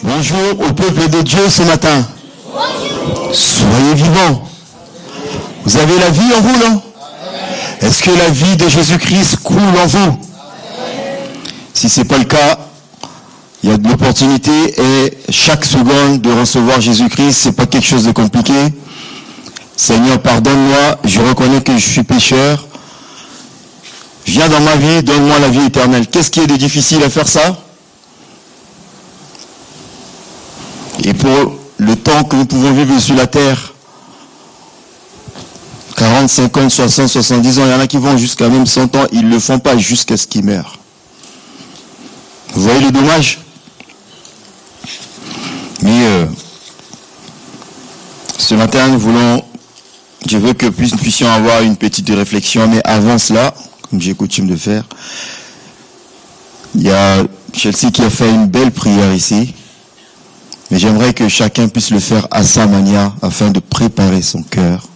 Bonjour au peuple de Dieu ce matin. Bonjour. Soyez vivants. Vous avez la vie en vous, non? Est-ce que la vie de Jésus-Christ coule en vous? Si ce n'est pas le cas, il y a de l'opportunité et chaque seconde de recevoir Jésus-Christ, ce n'est pas quelque chose de compliqué. Seigneur, pardonne-moi, je reconnais que je suis pécheur. Viens dans ma vie, donne-moi la vie éternelle. Qu'est-ce qui est de difficile à faire ça? Et pour le temps que nous pouvons vivre sur la terre, 40, 50, 60, 70 ans, il y en a qui vont jusqu'à même 100 ans, ils ne le font pas jusqu'à ce qu'ils meurent. Vous voyez le dommage? Mais ce matin, je veux que nous puissions avoir une petite réflexion, mais avant cela, comme j'ai coutume de faire, il y a Chelsea qui a fait une belle prière ici. Mais j'aimerais que chacun puisse le faire à sa manière afin de préparer son cœur.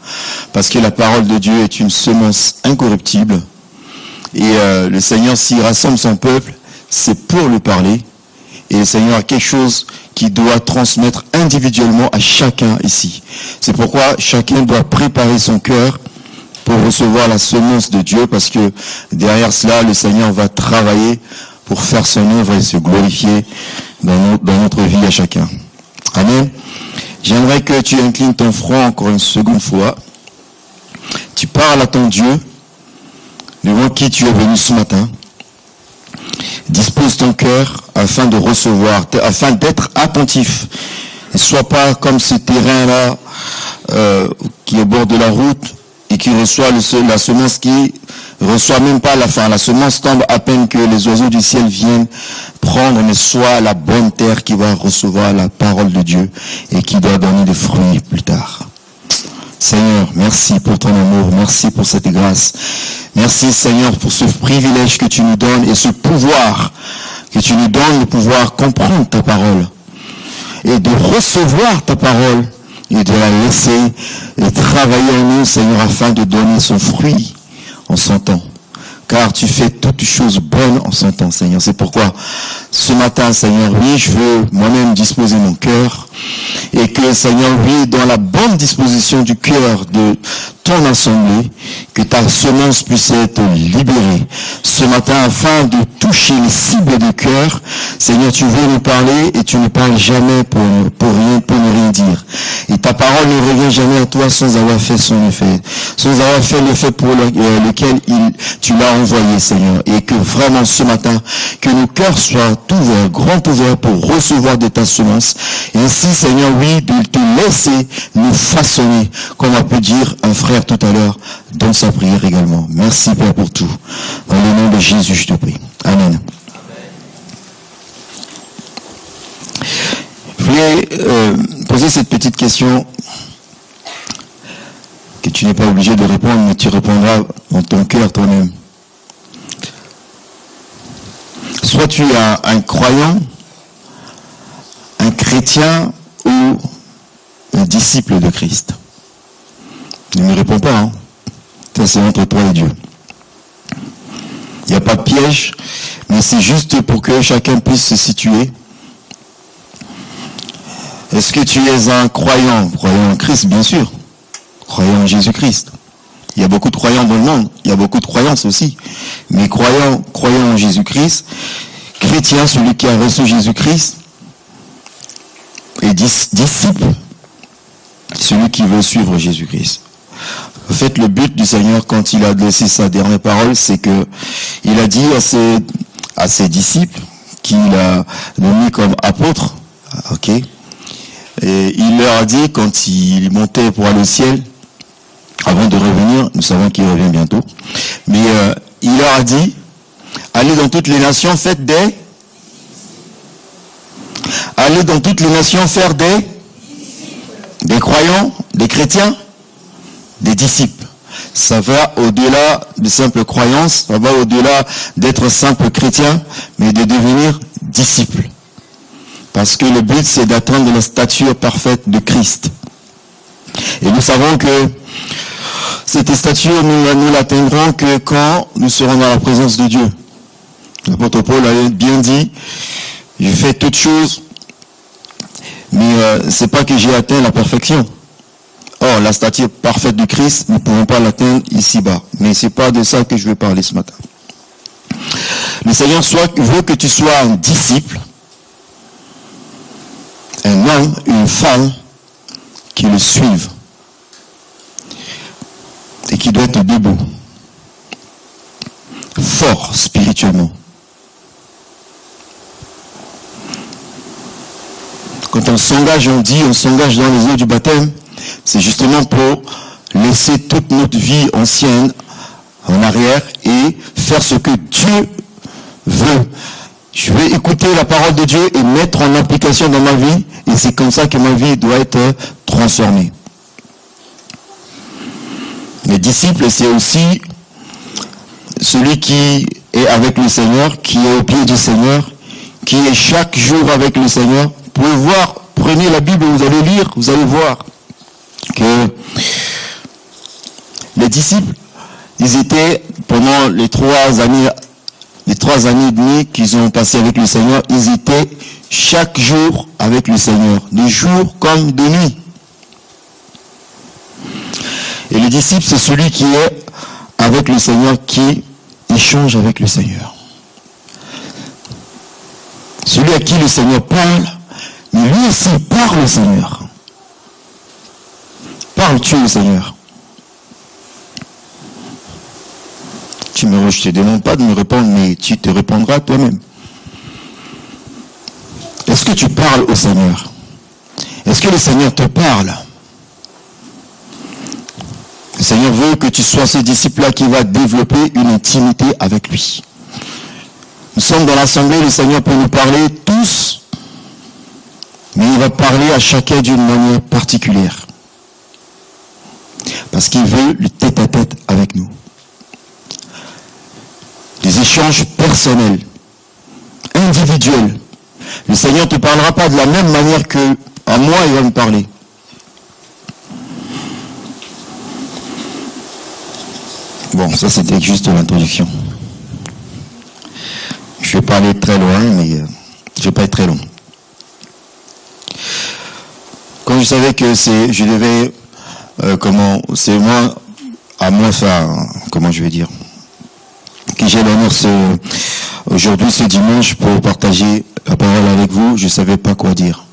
Parce que la parole de Dieu est une semence incorruptible. Et le Seigneur, s'il rassemble son peuple, c'est pour lui parler. Et le Seigneur a quelque chose qu'il doit transmettre individuellement à chacun ici. C'est pourquoi chacun doit préparer son cœur pour recevoir la semence de Dieu. Parce que derrière cela, le Seigneur va travailler pour faire son œuvre et se glorifier dans notre vie à chacun. Amen. J'aimerais que tu inclines ton front encore une seconde fois. Tu parles à ton Dieu, devant qui tu es venu ce matin. Dispose ton cœur afin de recevoir, afin d'être attentif. Ne sois pas comme ce terrain-là qui est au bord de la route et qui reçoit la semence qui reçoit même pas la fin. La semence tombe à peine que les oiseaux du ciel viennent prendre, mais soit la bonne terre qui va recevoir la parole de Dieu et qui doit donner des fruits plus tard. Seigneur, merci pour ton amour, merci pour cette grâce. Merci Seigneur pour ce privilège que tu nous donnes et ce pouvoir que tu nous donnes de pouvoir comprendre ta parole et de recevoir ta parole et de la laisser et travailler en nous, Seigneur, afin de donner son fruit en son temps. Car tu fais toutes choses bonnes en son temps, Seigneur. C'est pourquoi, ce matin, Seigneur, oui, je veux moi-même disposer mon cœur. Et que, Seigneur, oui, dans la bonne disposition du cœur de ton assemblée, que ta semence puisse être libérée. Ce matin, afin de toucher les cibles du cœur, Seigneur, tu veux nous parler et tu ne parles jamais pour ne rien dire. Et ta parole ne revient jamais à toi sans avoir fait son effet. Sans avoir fait l'effet pour lequel tu l'as envoyé, Seigneur. Et que vraiment ce matin, que nos cœurs soient ouverts, grand ouverts pour recevoir de ta semence. Et ainsi, Seigneur, oui, de te laisser nous façonner, comme a pu dire un frère tout à l'heure dans sa prière également. Merci, Père, pour tout. Dans le nom de Jésus, je te prie. Amen. Je voulais poser cette petite question que tu n'es pas obligé de répondre, mais tu répondras dans ton cœur toi-même. Soit tu es un croyant, un chrétien ou un disciple de Christ. Ne me réponds pas, hein. Ça c'est entre toi et Dieu. Il n'y a pas de piège, mais c'est juste pour que chacun puisse se situer. Est-ce que tu es un croyant en Christ, bien sûr. Croyant en Jésus-Christ. Il y a beaucoup de croyants dans le monde. Il y a beaucoup de croyances aussi. Mais croyant en Jésus-Christ, chrétien, celui qui a reçu Jésus-Christ, et disciple, celui qui veut suivre Jésus-Christ. En fait, le but du Seigneur, quand il a adressé sa dernière parole, c'est que il a dit à ses disciples, qu'il a nommés comme apôtres, ok, et il leur a dit, quand il montait pour aller au ciel, avant de revenir, nous savons qu'il revient bientôt, mais il leur a dit, allez dans toutes les nations, allez dans toutes les nations faire des croyants, des chrétiens, des disciples. Ça va au-delà de simple croyance, ça va au-delà d'être simple chrétien, mais de devenir disciple. Parce que le but, c'est d'atteindre la stature parfaite de Christ. Et nous savons que cette stature, nous l'atteindrons que quand nous serons dans la présence de Dieu. L'apôtre Paul a bien dit, je fais toutes choses Mais c'est pas que j'ai atteint la perfection. Or, la stature parfaite du Christ, nous ne pouvons pas l'atteindre ici-bas. Mais c'est pas de ça que je vais parler ce matin. Le Seigneur veut que tu sois un disciple, un homme, une femme qui le suivent et qui doit être debout, fort spirituellement. Quand on s'engage, on s'engage dans les eaux du baptême, c'est justement pour laisser toute notre vie ancienne en arrière et faire ce que Dieu veut. Je vais écouter la parole de Dieu et mettre en application dans ma vie, et c'est comme ça que ma vie doit être transformée. Les disciples, c'est aussi celui qui est avec le Seigneur, qui est au pied du Seigneur, qui est chaque jour avec le Seigneur. Vous pouvez voir, prenez la Bible, vous allez lire, vous allez voir que les disciples, ils étaient pendant les 3 années et demie qu'ils ont passé avec le Seigneur, ils étaient chaque jour avec le Seigneur, de jour comme de nuit. Et le disciple, c'est celui qui est avec le Seigneur, qui échange avec le Seigneur. Celui à qui le Seigneur parle, mais lui aussi parle au Seigneur. Parles-tu au Seigneur? Je ne te demande pas de me répondre, mais tu te répondras toi-même. Est-ce que tu parles au Seigneur? Est-ce que le Seigneur te parle? Le Seigneur veut que tu sois ce disciple-là qui va développer une intimité avec lui. Nous sommes dans l'assemblée, le Seigneur peut nous parler tous, mais il va parler à chacun d'une manière particulière. Parce qu'il veut le tête-à-tête avec nous. Des échanges personnels, individuels. Le Seigneur ne te parlera pas de la même manière que à moi, il va me parler. Bon, ça c'était juste l'introduction. Je vais pas aller très loin, mais je vais pas être très long. Quand je savais que je devais, c'est moi, comment je vais dire, que j'ai l'honneur aujourd'hui, ce dimanche, pour partager la parole avec vous, je savais pas quoi dire.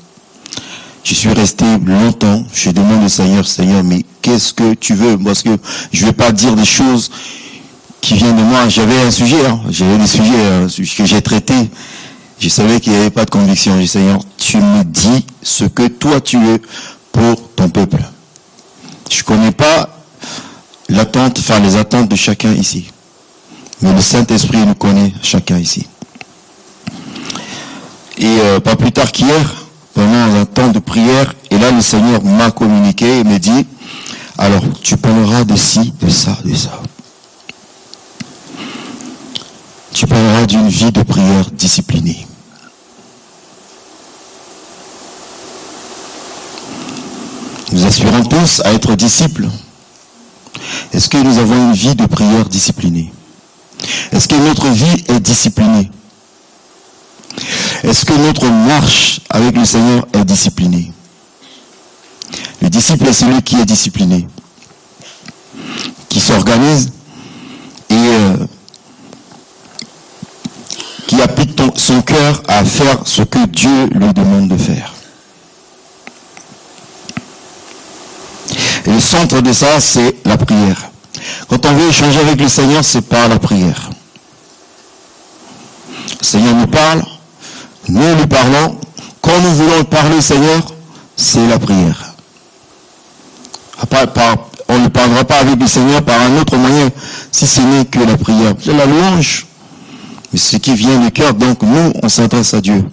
Je suis resté longtemps, je demande au Seigneur, mais qu'est-ce que tu veux? Parce que je vais pas dire des choses qui viennent de moi. J'avais un sujet, j'avais des sujets que j'ai traités. Je savais qu'il n'y avait pas de conviction. Je dis, Seigneur, tu me dis ce que toi tu veux pour ton peuple. Je connais pas les attentes de chacun ici. Mais le Saint-Esprit nous connaît chacun ici. Et pas plus tard qu'hier, pendant un temps de prière, et là le Seigneur m'a communiqué et me dit, alors tu parleras de ci, de ça, de ça. Tu parleras d'une vie de prière disciplinée. Nous aspirons tous à être disciples. Est-ce que nous avons une vie de prière disciplinée? Est-ce que notre vie est disciplinée? Est-ce que notre marche avec le Seigneur est disciplinée? Le disciple est celui qui est discipliné, qui s'organise et qui applique son cœur à faire ce que Dieu lui demande de faire. Et le centre de ça, c'est la prière. Quand on veut échanger avec le Seigneur, c'est par la prière. Le Seigneur nous parle, nous lui parlons. Quand nous voulons parler au Seigneur, c'est la prière. On ne parlera pas avec le Seigneur par un autre moyen, si ce n'est que la prière. C'est la louange. Mais ce qui vient du cœur, donc nous, on s'adresse à Dieu.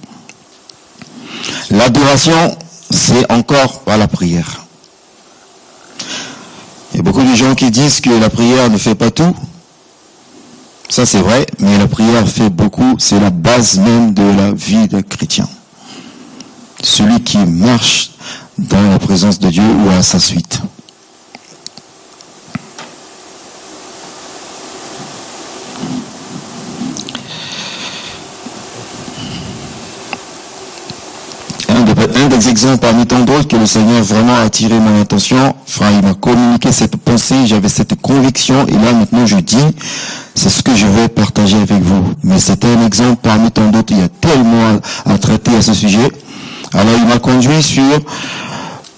L'adoration, c'est encore par la prière. Il y a beaucoup de gens qui disent que la prière ne fait pas tout. Ça c'est vrai, mais la prière fait beaucoup, c'est la base même de la vie d'un chrétien. Celui qui marche dans la présence de Dieu ou à sa suite. un des exemples parmi tant d'autres que le Seigneur vraiment a attiré mon attention. Enfin, il m'a communiqué cette pensée, j'avais cette conviction, et là maintenant je dis, c'est ce que je vais partager avec vous. Mais c'est un exemple parmi tant d'autres, il y a tellement à traiter à ce sujet. Alors il m'a conduit sur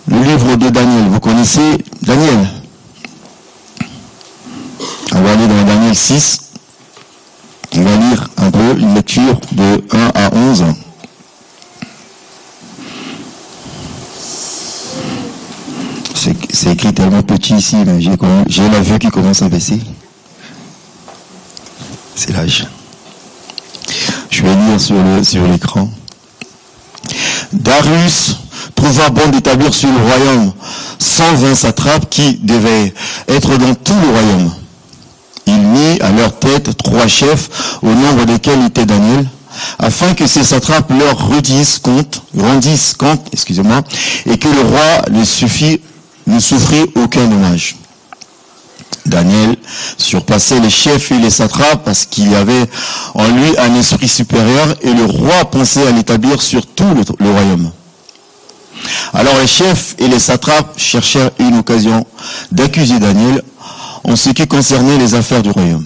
le livre de Daniel. Vous connaissez Daniel? On va aller dans Daniel 6. On va lire un peu une lecture de 1 à 11. C'est écrit tellement petit ici, mais j'ai la vue qui commence à baisser. C'est l'âge. Je vais lire sur l'écran. Darius trouva bon d'établir sur le royaume 120 satrapes qui devaient être dans tout le royaume. Il mit à leur tête 3 chefs, au nombre desquels était Daniel, afin que ces satrapes leur rendissent compte, et que le roi ne souffrit aucun dommage. Daniel surpassait les chefs et les satrapes parce qu'il y avait en lui un esprit supérieur, et le roi pensait à l'établir sur tout le royaume. Alors les chefs et les satrapes cherchèrent une occasion d'accuser Daniel en ce qui concernait les affaires du royaume.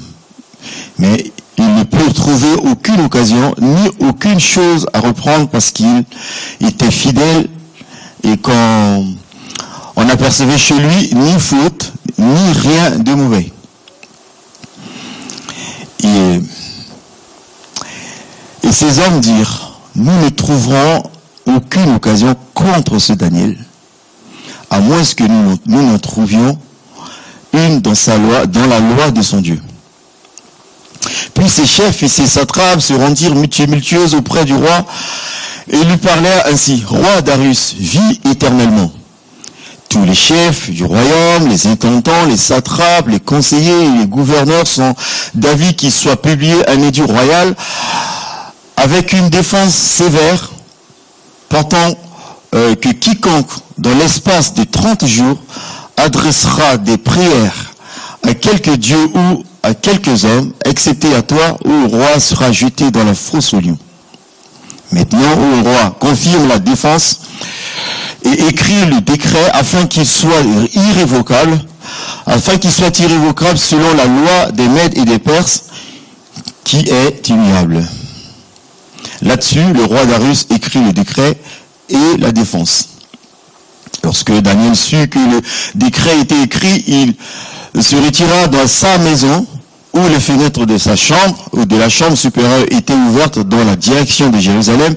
Mais ils ne purent trouver aucune occasion, ni aucune chose à reprendre, parce qu'il était fidèle, et qu'on n'apercevait chez lui ni faute, ni rien de mauvais. Et ces hommes dirent, nous ne trouverons aucune occasion contre ce Daniel, à moins que nous n'en trouvions une dans la loi de son Dieu. Puis ses chefs et ses satrapes se rendirent tumultueux auprès du roi et lui parlèrent ainsi: Roi Darius, vis éternellement. Tous les chefs du royaume, les intendants, les satrapes, les conseillers et les gouverneurs sont d'avis qu'il soit publié un édit royal avec une défense sévère, portant que quiconque, dans l'espace de 30 jours, adressera des prières à quelques dieux ou à quelques hommes, excepté à toi, où le roi sera jeté dans la fosse aux lions. Maintenant, où le roi confirme la défense et écrit le décret afin qu'il soit irrévocable, selon la loi des Mèdes et des Perses, qui est immuable. Là-dessus, le roi Darius écrit le décret et la défense. Lorsque Daniel sut que le décret était écrit, il se retira dans sa maison, où les fenêtres de sa chambre, ou de la chambre supérieure, étaient ouvertes dans la direction de Jérusalem,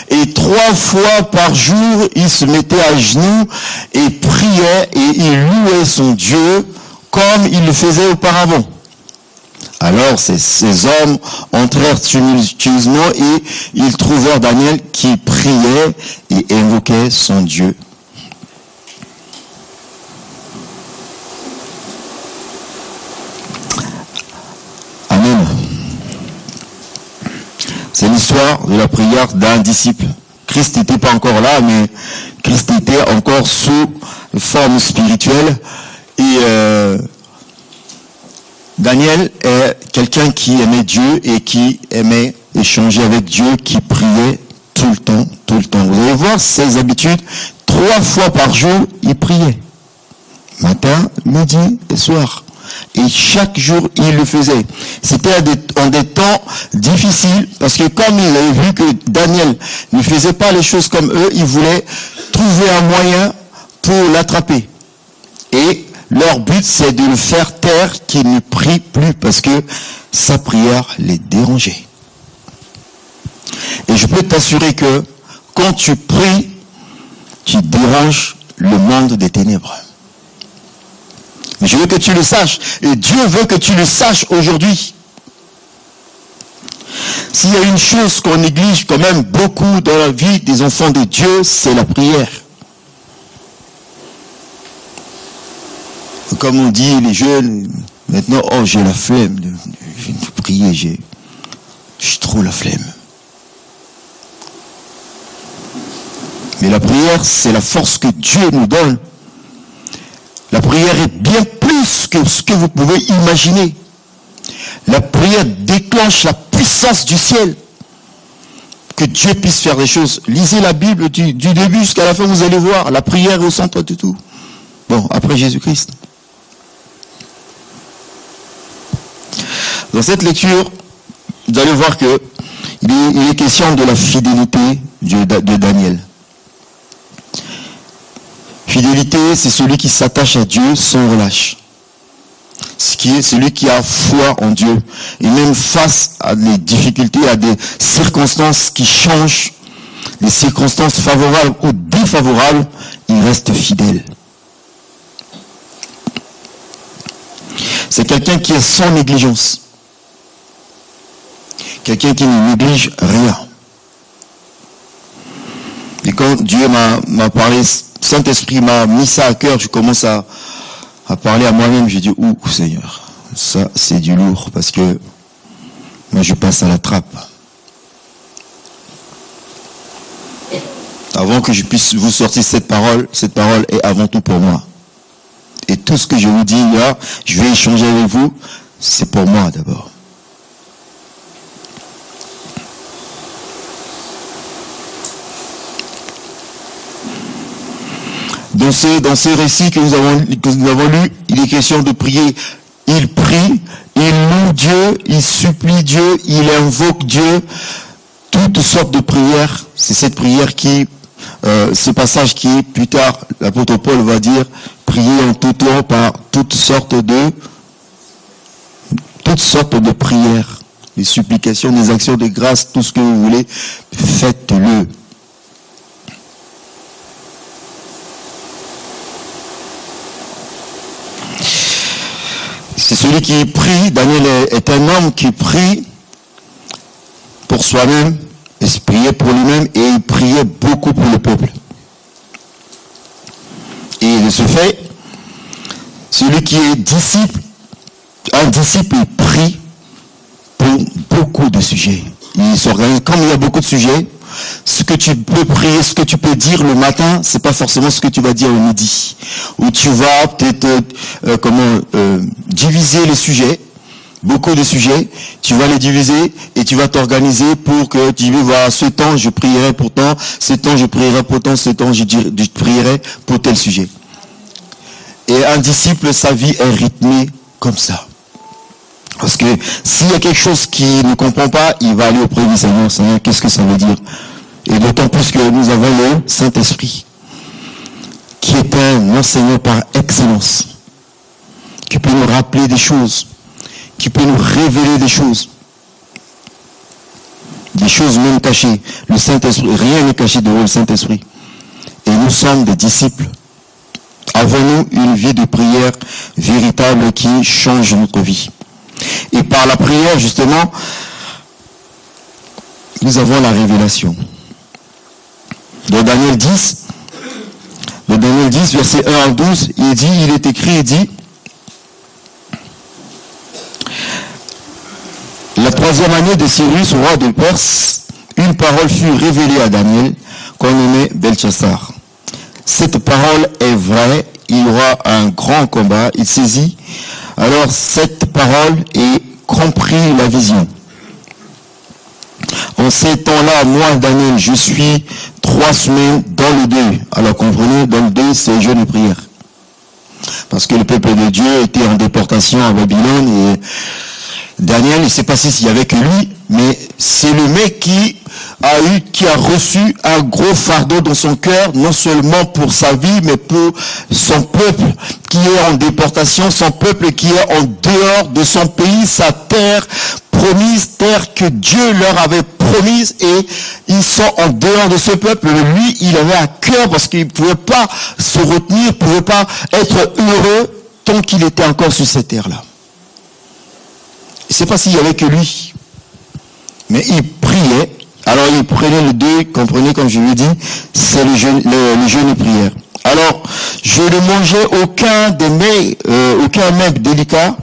et 3 fois par jour, il se mettait à genoux et priait, et il louait son Dieu, comme il le faisait auparavant. Alors ces hommes entrèrent tumultueusement, et ils trouvèrent Daniel qui priait et invoquait son Dieu. Amen. C'est l'histoire de la prière d'un disciple. Christ n'était pas encore là, mais Christ était encore sous forme spirituelle. Et Daniel est quelqu'un qui aimait Dieu et qui aimait échanger avec Dieu, qui priait tout le temps. Vous allez voir ses habitudes. 3 fois par jour, il priait. Matin, midi et soir. Et chaque jour, il le faisait. C'était en des temps difficiles, parce que comme il avait vu que Daniel ne faisait pas les choses comme eux, il voulait trouver un moyen pour l'attraper. Et leur but, c'est de le faire taire, qu'il ne prie plus, parce que sa prière les dérangeait. Et je peux t'assurer que quand tu pries, tu déranges le monde des ténèbres. Mais je veux que tu le saches, et Dieu veut que tu le saches aujourd'hui. S'il y a une chose qu'on néglige quand même beaucoup dans la vie des enfants de Dieu, c'est la prière. Comme on dit, les jeunes, maintenant, oh, j'ai la flemme de prier, j'ai trop la flemme. Mais la prière, c'est la force que Dieu nous donne. La prière est bien plus que ce que vous pouvez imaginer. La prière déclenche la puissance du ciel. que Dieu puisse faire des choses. Lisez la Bible du début jusqu'à la fin, vous allez voir, la prière est au centre de tout. Bon, après Jésus-Christ. Dans cette lecture, vous allez voir que il est question de la fidélité de Daniel. Fidélité, c'est celui qui s'attache à Dieu sans relâche. Celui qui a foi en Dieu. Et même face à des difficultés, à des circonstances qui changent, des circonstances favorables ou défavorables, il reste fidèle. C'est quelqu'un qui est sans négligence. Quelqu'un qui ne néglige rien. Et quand Dieu m'a parlé, Saint-Esprit m'a mis ça à cœur, je commence à parler à moi-même, j'ai dit, ouh Seigneur, ça c'est du lourd, parce que moi je passe à la trappe. Avant que je puisse vous sortir cette parole est avant tout pour moi. Et tout ce que je vous dis là, je vais échanger avec vous, c'est pour moi d'abord. Dans ce récit que nous avons lu, il est question de prier. Il prie, il loue Dieu, il supplie Dieu, il invoque Dieu. Toutes sortes de prières. C'est cette prière qui, ce passage qui, plus tard, l'apôtre Paul va dire, prier en tout temps par toutes sortes de prières, des supplications, des actions de grâce, tout ce que vous voulez, faites-le. C'est celui qui prie. Daniel est un homme qui prie pour soi-même, il priait pour lui-même et il priait beaucoup pour le peuple. Et de ce fait, celui qui est disciple, un disciple, il prie pour beaucoup de sujets. Il s'organise, comme il y a beaucoup de sujets, ce que tu peux prier, ce que tu peux dire le matin, c'est pas forcément ce que tu vas dire le midi. Ou tu vas peut-être diviser les sujets, beaucoup de sujets, tu vas les diviser et tu vas t'organiser pour que tu dis, voilà, ce temps je prierai pour tant, ce temps je prierai pour tant, ce temps je prierai pour tel sujet. Et un disciple, sa vie est rythmée comme ça. Parce que s'il y a quelque chose qu'il ne comprend pas, il va aller auprès du Seigneur. Seigneur, qu'est-ce que ça veut dire? Et d'autant plus que nous avons le Saint-Esprit, qui est un enseignant par excellence, qui peut nous rappeler des choses, qui peut nous révéler des choses même cachées. Le Saint-Esprit, rien n'est caché devant le Saint-Esprit. Et nous sommes des disciples. Avons-nous une vie de prière véritable qui change notre vie? Et par la prière, justement, nous avons la révélation. Dans Daniel 10, verset 1 à 12, il est écrit, il dit, la 3e année de Cyrus, roi de Perse, une parole fut révélée à Daniel, qu'on nommait Belchassar. Cette parole est vraie, il y aura un grand combat, il saisit alors cette parole et comprit la vision. En ces temps-là, moi, Daniel, je suis 3 semaines dans le deuil. Alors comprenez, dans le deuil, c'est jeûne et prière. Parce que le peuple de Dieu était en déportation à Babylone et Daniel, il ne sait pas s'il y avait que lui, mais c'est le mec qui a reçu un gros fardeau dans son cœur, non seulement pour sa vie, mais pour son peuple qui est en déportation, son peuple qui est en dehors de son pays, sa terre promise, terre que Dieu leur avait promise, et ils sont en dehors de ce peuple. Lui, il avait à cœur parce qu'il ne pouvait pas se retenir, il ne pouvait pas être heureux tant qu'il était encore sur cette terre-là. Je ne sais pas s'il n'y avait que lui, mais il priait. Alors il prenait le deuil, comprenez, comme je l'ai dit, c'est le jeûne et prière. Alors, je ne mangeais aucun mets délicat,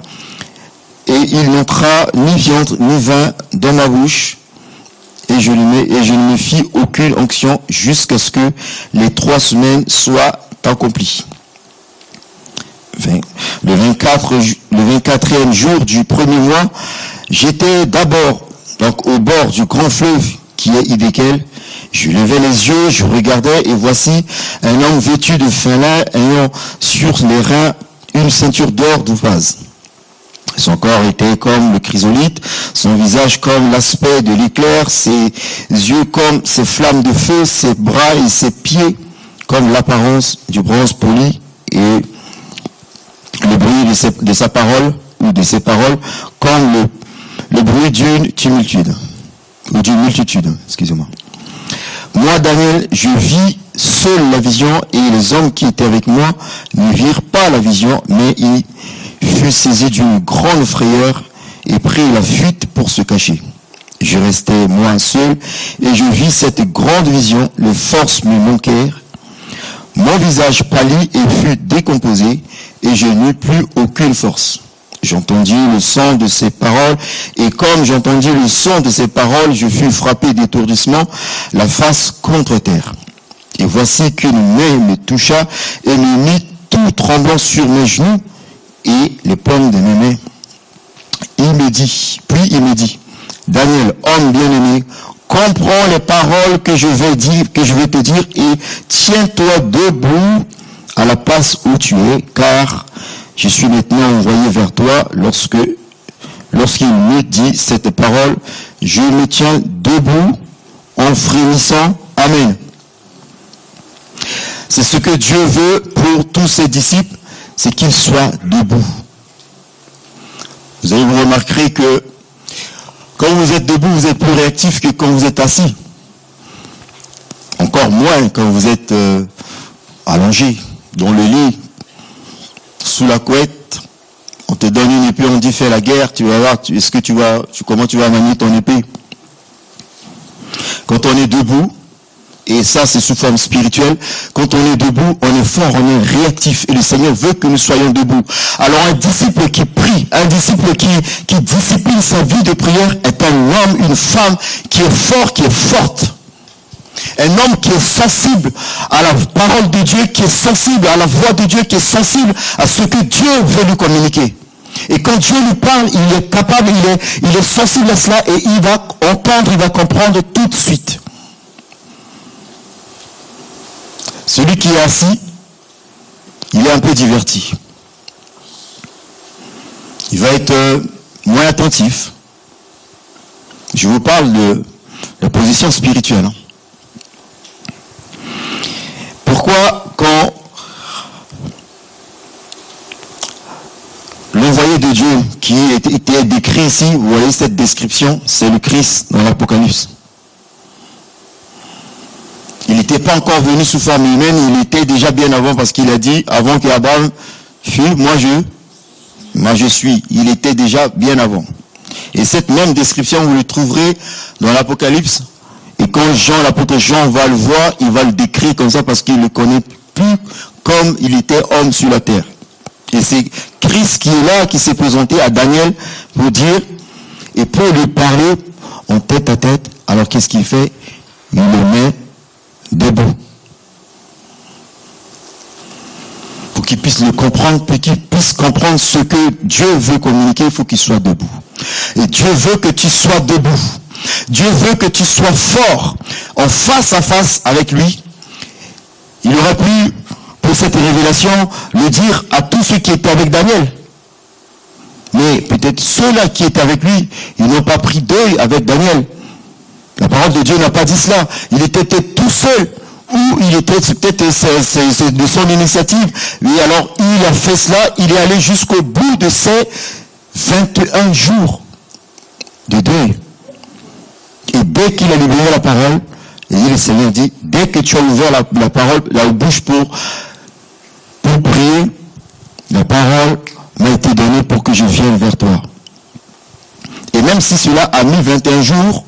et il n'entra ni viande ni vin dans ma bouche, et je ne me fis aucune onction jusqu'à ce que les 3 semaines soient accomplies. Le 24e jour du premier mois, j'étais d'abord donc au bord du grand fleuve qui est Hidékel. Je levai les yeux, je regardais, et voici un homme vêtu de fin lin, ayant sur les reins une ceinture d'or d'Ophaz. Son corps était comme le chrysolite, son visage comme l'aspect de l'éclair, ses yeux comme ces flammes de feu, ses bras et ses pieds comme l'apparence du bronze poli, et le bruit de sa parole, ou de ses paroles, comme le bruit d'une tumultude, ou d'une multitude, excusez-moi. Moi, Daniel, je vis seul la vision, et les hommes qui étaient avec moi ne virent pas la vision, mais ils fut saisi d'une grande frayeur et prit la fuite pour se cacher. Je restai moi seul et je vis cette grande vision, les forces me manquèrent, mon visage pâlit et fut décomposé et je n'eus plus aucune force. J'entendis le son de ses paroles et comme j'entendis le son de ses paroles, je fus frappé d'étourdissement, la face contre terre. Et voici qu'une main me toucha et me mit tout tremblant sur mes genoux et les paumes de mes mains. Il me dit, Daniel, homme bien-aimé, comprends les paroles que je vais te dire et tiens-toi debout à la place où tu es, car je suis maintenant envoyé vers toi. Lorsqu'il me dit cette parole, je me tiens debout en frémissant. Amen. C'est ce que Dieu veut pour tous ses disciples, c'est qu'ils soient debout. Vous remarquerez que quand vous êtes debout, vous êtes plus réactif que quand vous êtes assis. Encore moins quand vous êtes allongé dans le lit, sous la couette. On te donne une épée, on dit fais la guerre, tu vas voir, comment tu vas manier ton épée. Quand on est debout, et ça c'est sous forme spirituelle, quand on est debout, on est fort, on est réactif, et le Seigneur veut que nous soyons debout. Alors un disciple qui prie, un disciple qui discipline sa vie de prière est un homme, une femme qui est fort, qui est forte. Un homme qui est sensible à la parole de Dieu, qui est sensible à la voix de Dieu, qui est sensible à ce que Dieu veut lui communiquer. Et quand Dieu lui parle, il est capable, il est sensible à cela et il va entendre, il va comprendre tout de suite. Celui qui est assis, il est un peu diverti. Il va être moins attentif. Je vous parle de la position spirituelle. Pourquoi quand l'envoyé de Dieu qui était décrit ici, vous voyez cette description, c'est le Christ dans l'Apocalypse. Il n'était pas encore venu sous forme humaine, il était déjà bien avant parce qu'il a dit, avant qu'Abraham fût, moi je suis. Il était déjà bien avant. Et cette même description, vous le trouverez dans l'Apocalypse. Et quand l'apôtre Jean va le voir, il va le décrire comme ça parce qu'il ne le connaît plus comme il était homme sur la terre. Et c'est Christ qui est là, qui s'est présenté à Daniel pour dire, et pour lui parler en tête à tête. Alors qu'est-ce qu'il fait? Il le met debout. Pour qu'il puisse le comprendre, pour qu'il puisse comprendre ce que Dieu veut communiquer, il faut qu'il soit debout. Et Dieu veut que tu sois debout. Dieu veut que tu sois fort, en face à face avec lui. Il aurait pu, pour cette révélation, le dire à tous ceux qui étaient avec Daniel. Mais peut-être ceux-là qui étaient avec lui, ils n'ont pas pris deuil avec Daniel. La parole de Dieu n'a pas dit cela. Il était peut-être tout seul, ou il était peut-être de son initiative. Et alors, il a fait cela, il est allé jusqu'au bout de ses 21 jours de deuil. Et dès qu'il a libéré la parole, et le Seigneur dit, dès que tu as ouvert la parole, la bouche pour prier, la parole m'a été donnée pour que je vienne vers toi. Et même si cela a mis 21 jours,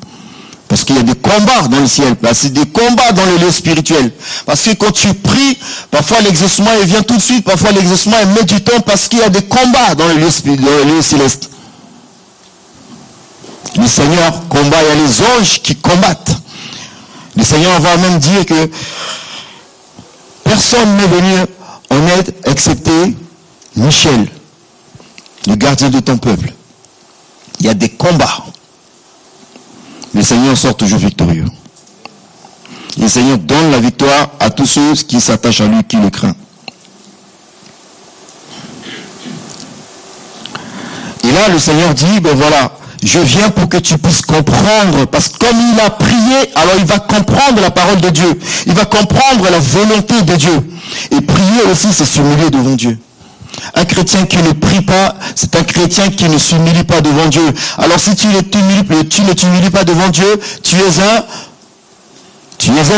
parce qu'il y a des combats dans le ciel, c'est des combats dans le lieu spirituel. Parce que quand tu pries, parfois l'exaucement il vient tout de suite, parfois l'exaucement il met du temps parce qu'il y a des combats dans le lieu céleste. Le Seigneur combat, il y a les anges qui combattent. Le Seigneur va même dire que personne n'est venu en aide excepté Michel, le gardien de ton peuple. Il y a des combats. le Seigneur sort toujours victorieux. Le Seigneur donne la victoire à tous ceux qui s'attachent à lui, qui le craignent. Et là, le Seigneur dit, ben voilà, je viens pour que tu puisses comprendre, parce que comme il a prié, alors il va comprendre la parole de Dieu. Il va comprendre la volonté de Dieu. Et prier aussi, c'est s'humilier devant Dieu. Un chrétien qui ne prie pas, c'est un chrétien qui ne s'humilie pas devant Dieu. Alors si tu ne t'humilies pas devant Dieu, tu es un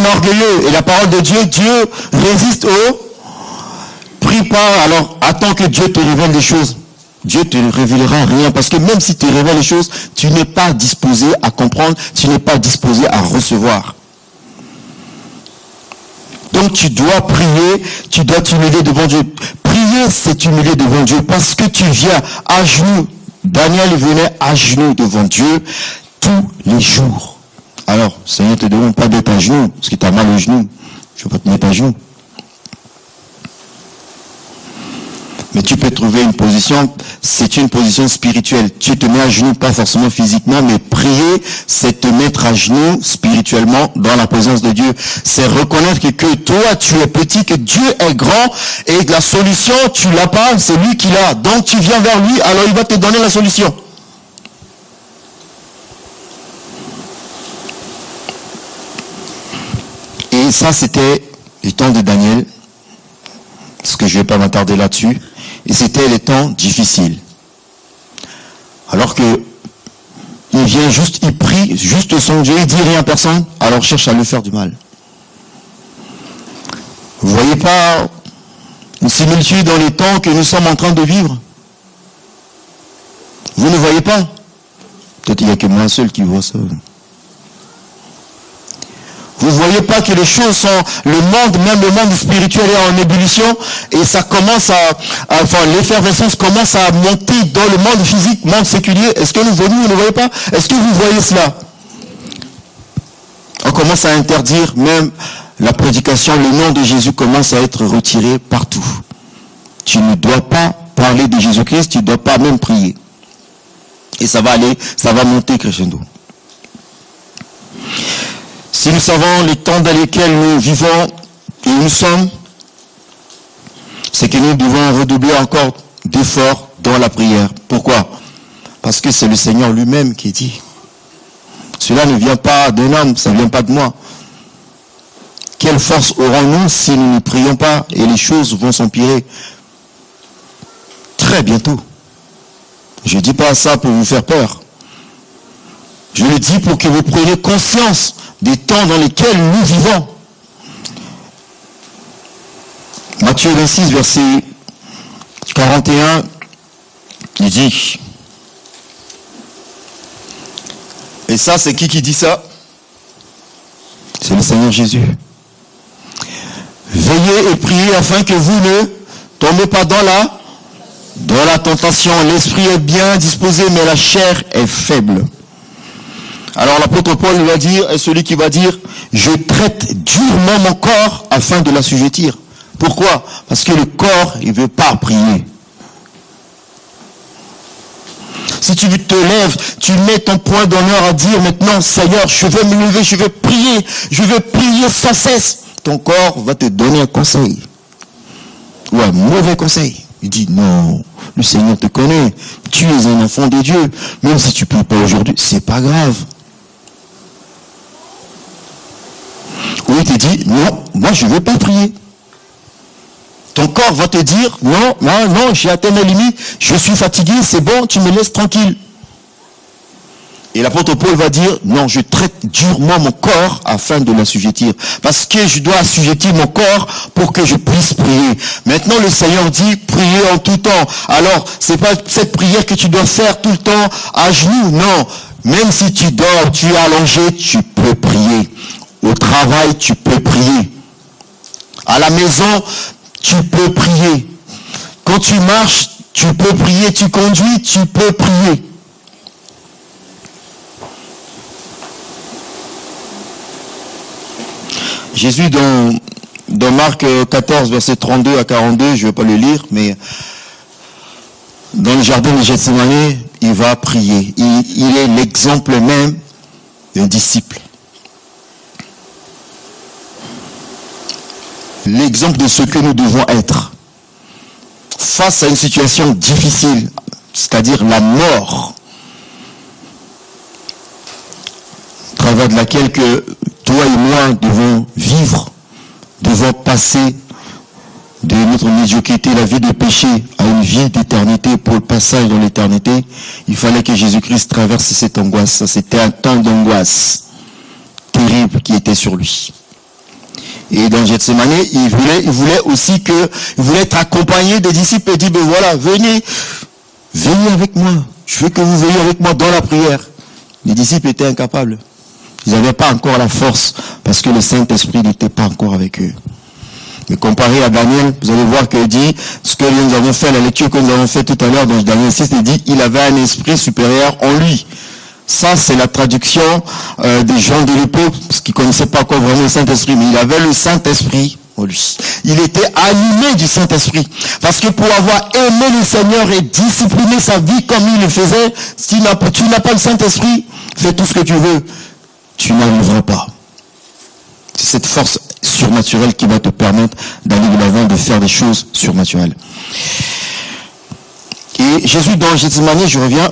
orgueilleux. Et la parole de Dieu, Dieu résiste au prie pas, alors attends que Dieu te révèle des choses. Dieu te révélera rien, parce que même si tu révèles les choses, tu n'es pas disposé à comprendre, tu n'es pas disposé à recevoir. Donc tu dois prier, tu dois t'humilier devant Dieu. Prier, c'est t'humilier devant Dieu, parce que tu viens à genoux. Daniel venait à genoux devant Dieu tous les jours. Alors, le Seigneur ne te demande pas d'être à genoux, parce que tu as mal aux genoux. Je ne vais pas te mettre à genoux. Mais tu peux trouver une position, c'est une position spirituelle. Tu te mets à genoux, pas forcément physiquement, mais prier, c'est te mettre à genoux spirituellement dans la présence de Dieu. C'est reconnaître que toi, tu es petit, que Dieu est grand, et que la solution, tu l'as pas, c'est lui qui l'a. Donc tu viens vers lui, alors il va te donner la solution. Et ça, c'était le temps de Daniel, parce que je ne vais pas m'attarder là-dessus. Et c'était les temps difficiles. Alors que il vient juste, il prie juste son Dieu, il dit rien à personne, alors cherche à lui faire du mal. Vous voyez pas une similitude dans les temps que nous sommes en train de vivre? Vous ne voyez pas? Peut-être il n'y a que moi seul qui vois ça. Vous ne voyez pas que les choses sont, le monde, même le monde spirituel est en ébullition, et ça commence l'effervescence commence à monter dans le monde physique, monde séculier. Est-ce que vous ne voyez pas? Est-ce que vous voyez cela? On commence à interdire même la prédication, le nom de Jésus commence à être retiré partout. Tu ne dois pas parler de Jésus-Christ, tu ne dois pas même prier. Et ça va monter crescendo. Si nous savons les temps dans lesquels nous vivons et nous sommes, c'est que nous devons redoubler encore d'efforts dans la prière. Pourquoi? Parce que c'est le Seigneur lui-même qui dit. Cela ne vient pas d'un homme, ça ne vient pas de moi. Quelle force aurons-nous si nous ne prions pas et les choses vont s'empirer très bientôt? Je ne dis pas ça pour vous faire peur. Je le dis pour que vous preniez conscience des temps dans lesquels nous vivons. Matthieu 26, verset 41, il dit, et ça c'est qui dit ça? C'est le Seigneur Jésus. Veillez et priez afin que vous ne tombez pas dans la tentation. L'esprit est bien disposé, mais la chair est faible. Alors l'apôtre Paul va dire, est celui qui va dire, je traite durement mon corps afin de l'assujettir. Pourquoi? Parce que le corps, il ne veut pas prier. Si tu te lèves, tu mets ton point d'honneur à dire maintenant, Seigneur, je vais me lever, je vais prier sans cesse. Ton corps va te donner un conseil. Ou un mauvais conseil. Il dit, non, le Seigneur te connaît. Tu es un enfant de Dieu. Même si tu ne pries pas aujourd'hui, c'est pas grave. Ou il te dit, non, moi je ne veux pas prier. Ton corps va te dire, non, j'ai atteint mes limites, je suis fatigué, c'est bon, tu me laisses tranquille. Et l'apôtre Paul va dire, non, je traite durement mon corps afin de l'assujettir. Parce que je dois assujettir mon corps pour que je puisse prier. Maintenant, le Seigneur dit, priez en tout temps. Alors, c'est pas cette prière que tu dois faire tout le temps à genoux, non. Même si tu dors, tu es allongé, tu peux prier. Au travail, tu peux prier. À la maison, tu peux prier. Quand tu marches, tu peux prier. Tu conduis, tu peux prier. Jésus, dans Marc 14, verset 32 à 42, je ne vais pas le lire, mais dans le jardin de Gethsémani, il va prier. Il est l'exemple même d'un disciple. L'exemple de ce que nous devons être face à une situation difficile, c'est-à-dire la mort, au travers de laquelle que toi et moi devons vivre, devons passer de notre médiocrité, la vie de péché, à une vie d'éternité. Pour le passage dans l'éternité, il fallait que Jésus-Christ traverse cette angoisse. C'était un temps d'angoisse terrible qui était sur lui. Et dans Gethsemane, il voulait être accompagné des disciples et dit, ben voilà, veillez avec moi. Je veux que vous veilliez avec moi dans la prière. Les disciples étaient incapables. Ils n'avaient pas encore la force parce que le Saint-Esprit n'était pas encore avec eux. Mais comparé à Daniel, vous allez voir qu'il dit, ce que nous avons fait, la lecture que nous avons fait tout à l'heure dans Daniel 6, il dit, il avait un esprit supérieur en lui. Ça, c'est la traduction des gens de l'époque, parce qu'ils ne connaissaient pas encore vraiment le Saint-Esprit, mais il avait le Saint-Esprit en lui. Il était animé du Saint-Esprit. Parce que pour avoir aimé le Seigneur et discipliné sa vie comme il le faisait, si tu n'as pas le Saint-Esprit, fais tout ce que tu veux, tu n'arriveras pas. C'est cette force surnaturelle qui va te permettre d'aller de l'avant, de faire des choses surnaturelles. Et Jésus, dans Gethsemane, je reviens,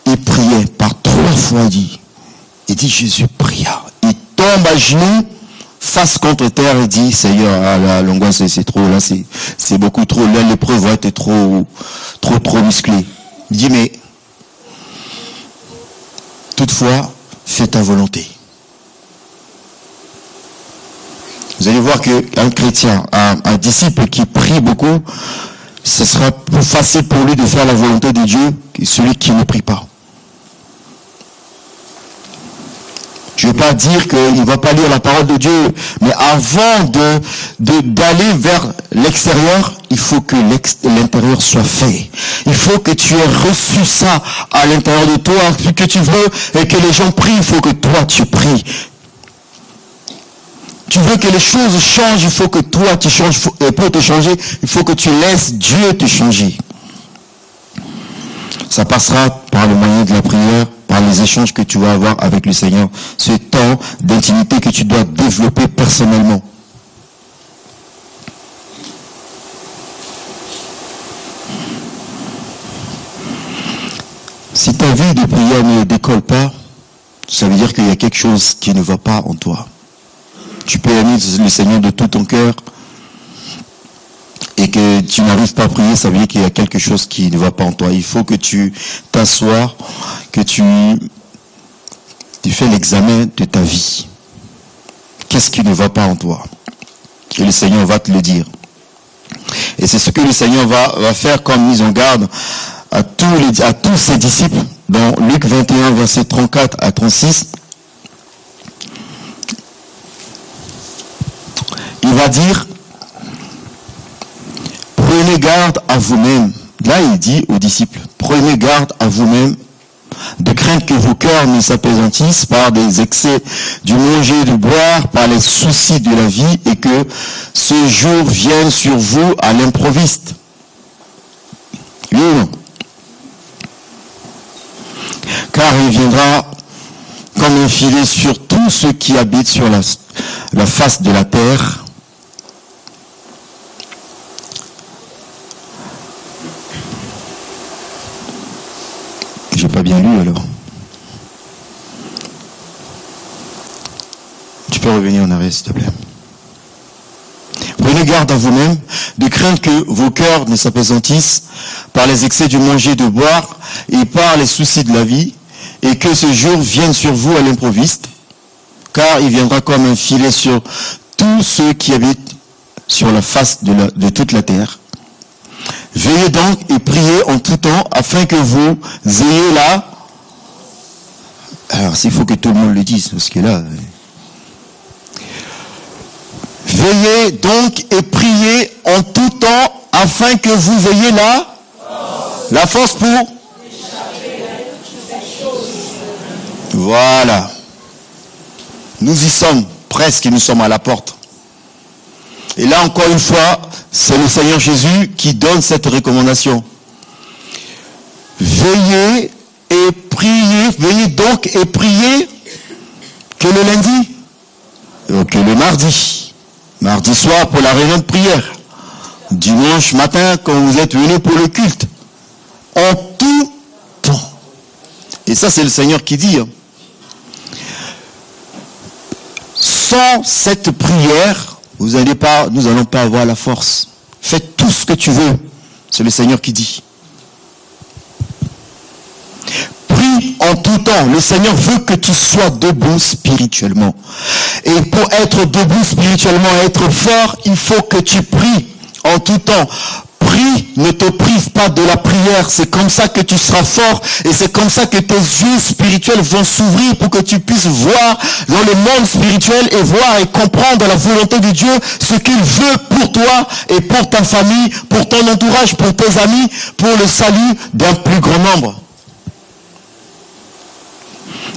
il priait par 3 fois, il dit Jésus pria. Il tombe à genoux, face contre terre, et dit, Seigneur, l'angoisse c'est trop, là c'est beaucoup trop, là l'épreuve va être trop musclée. Il dit, mais toutefois, fais ta volonté. Vous allez voir qu'un chrétien, un disciple qui prie beaucoup, ce sera plus facile pour lui de faire la volonté de Dieu que celui qui ne prie pas. Je ne veux pas dire qu'il ne va pas lire la parole de Dieu, mais avant d'aller vers l'extérieur, il faut que l'intérieur soit fait. Il faut que tu aies reçu ça à l'intérieur de toi, que tu veux, et que les gens prient, il faut que toi tu pries. Tu veux que les choses changent, il faut que toi tu changes, et pour te changer, il faut que tu laisses Dieu te changer. Ça passera par le moyen de la prière, par les échanges que tu vas avoir avec le Seigneur, ce temps d'intimité que tu dois développer personnellement. Si ta vie de prière ne décolle pas, ça veut dire qu'il y a quelque chose qui ne va pas en toi. Tu peux aimer le Seigneur de tout ton cœur et que tu n'arrives pas à prier, ça veut dire qu'il y a quelque chose qui ne va pas en toi. Il faut que tu t'assoies, que tu fais l'examen de ta vie. Qu'est-ce qui ne va pas en toi? Et le Seigneur va te le dire. Et c'est ce que le Seigneur va faire comme mise en garde à tous ses disciples dans Luc 21, versets 34 à 36. Il va dire, prenez garde à vous-même. Là, il dit aux disciples, prenez garde à vous-même, de crainte que vos cœurs ne s'apaisantissent par des excès du manger et du boire, par les soucis de la vie, et que ce jour vienne sur vous à l'improviste. Oui ou non? Car il viendra comme un filet sur tous ceux qui habitent sur la face de la terre. J'ai pas bien lu alors. Tu peux revenir en arrière s'il te plaît. Prenez garde à vous-même, de crainte que vos cœurs ne s'apaisantissent par les excès du manger et de boire et par les soucis de la vie, et que ce jour vienne sur vous à l'improviste, car il viendra comme un filet sur tous ceux qui habitent sur la face de toute la terre. Veillez donc et priez en tout temps afin que vous ayez là. Alors, s'il faut que tout le monde le dise, parce que là. Veillez donc et priez en tout temps afin que vous ayez là la force pour. Voilà. Nous y sommes presque, nous sommes à la porte. Et là, encore une fois, c'est le Seigneur Jésus qui donne cette recommandation. Veillez et priez, veillez donc et priez que le lundi, que le mardi. Mardi soir pour la réunion de prière. Dimanche matin quand vous êtes venus pour le culte. En tout temps. Et ça c'est le Seigneur qui dit. Sans cette prière, nous n'allons pas avoir la force. Fais tout ce que tu veux. C'est le Seigneur qui dit. Prie en tout temps. Le Seigneur veut que tu sois debout spirituellement. Et pour être debout spirituellement et être fort, il faut que tu pries en tout temps. Prie, ne te prive pas de la prière. C'est comme ça que tu seras fort et c'est comme ça que tes yeux spirituels vont s'ouvrir pour que tu puisses voir dans le monde spirituel et voir et comprendre la volonté de Dieu, ce qu'il veut pour toi et pour ta famille, pour ton entourage, pour tes amis, pour le salut d'un plus grand nombre.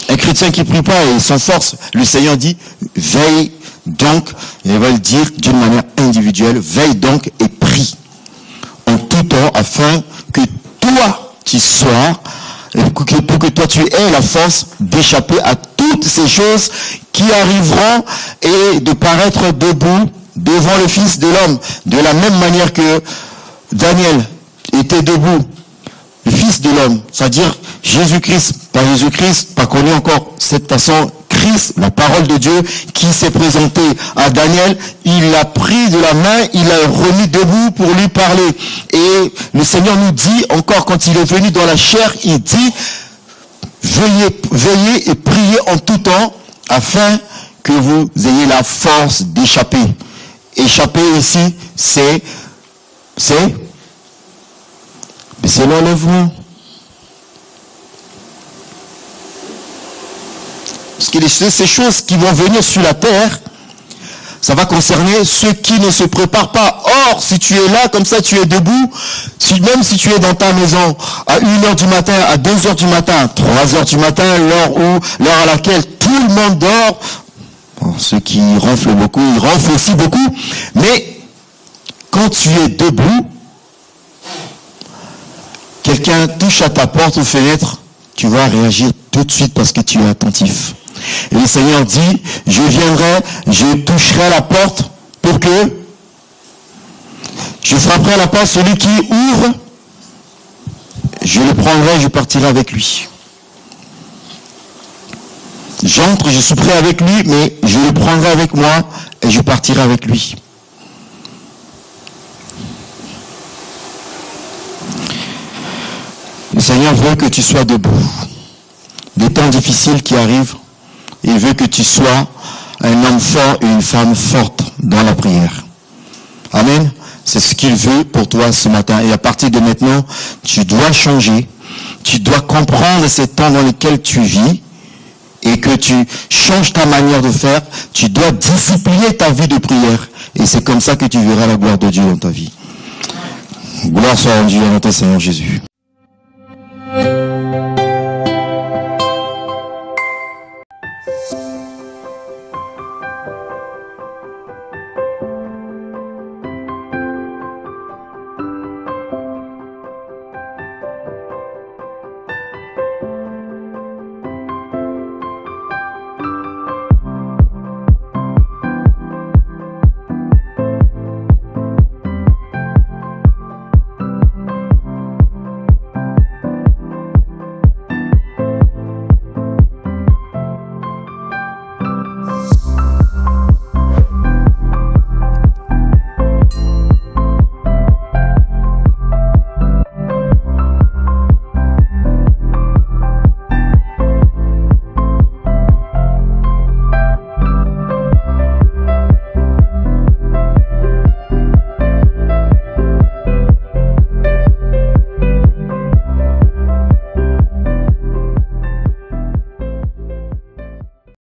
Un chrétien qui ne prie pas et sans force, le Seigneur dit, veille donc, il va le dire d'une manière individuelle, veille donc et prie. En tout temps, afin que toi, tu sois, pour que toi, tu aies la force d'échapper à toutes ces choses qui arriveront et de paraître debout devant le Fils de l'homme. De la même manière que Daniel était debout, le Fils de l'homme, c'est-à-dire Jésus-Christ, pas connu encore, cette façon, Christ, la parole de Dieu, qui s'est présenté à Daniel, il l'a pris de la main, il l'a remis debout pour lui parler. Et le Seigneur nous dit, encore quand il est venu dans la chair, il dit, veillez et priez en tout temps, afin que vous ayez la force d'échapper. Échapper ici, c'est l'enlèvement. Parce que ces choses qui vont venir sur la terre, ça va concerner ceux qui ne se préparent pas. Or, si tu es là, comme ça, tu es debout, même si tu es dans ta maison à 1h du matin, à 2h du matin, 3h du matin, l'heure à laquelle tout le monde dort, bon, ceux qui ronflent beaucoup, ils ronflent aussi beaucoup, mais quand tu es debout, quelqu'un touche à ta porte ou fenêtre, tu vas réagir tout de suite parce que tu es attentif. Et le Seigneur dit, je viendrai, je toucherai à la porte pour que je frapperai à la porte, celui qui ouvre, je le prendrai, je partirai avec lui. J'entre, je souperai avec lui, mais je le prendrai avec moi et je partirai avec lui. Le Seigneur veut que tu sois debout. Des temps difficiles qui arrivent, il veut que tu sois un homme fort et une femme forte dans la prière. Amen. C'est ce qu'il veut pour toi ce matin. Et à partir de maintenant, tu dois changer. Tu dois comprendre ces temps dans lesquels tu vis et que tu changes ta manière de faire. Tu dois discipliner ta vie de prière. Et c'est comme ça que tu verras la gloire de Dieu dans ta vie. Gloire soit rendue à notre Seigneur Jésus.